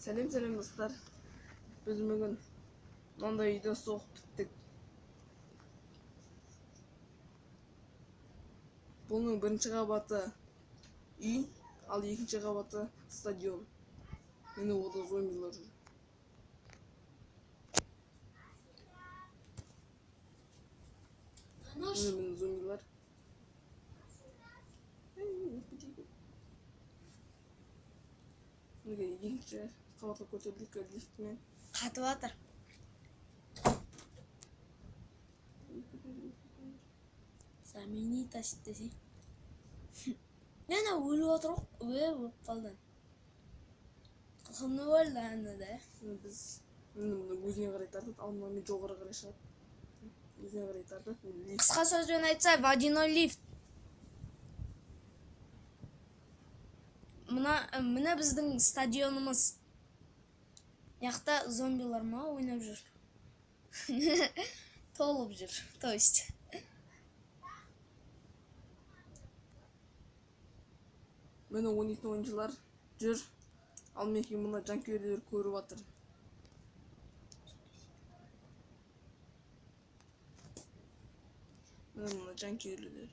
Selam dostlar. Biz bugün manda үйден соғып біттік. Бұның бірінші қабаты үй, ал екінші қабаты стадион. Мені ода зомбилар жүр. Мені зомбилар. Екінші қабатқа көтерілдік лифтімен. Қатып жатыр. Знаменитость десе. Мен өліп отыр, өліп қалдым. Қылқымны өлді әні де. Біз өзіне қарай тартып, ал мен жоғары қарай шығып. Өзіне қарай тартып. Қысқа сөзбен айтса, водяной лифт. Мына біздің стадионымыз. Яқта зомбилар ма ойнап жүр. Толып жүр, то есть. Мені ойнайтын ойыншылар жүр. Ал менің мына жанкүйерлер көріп жатыр. Мына жанкүйерлер.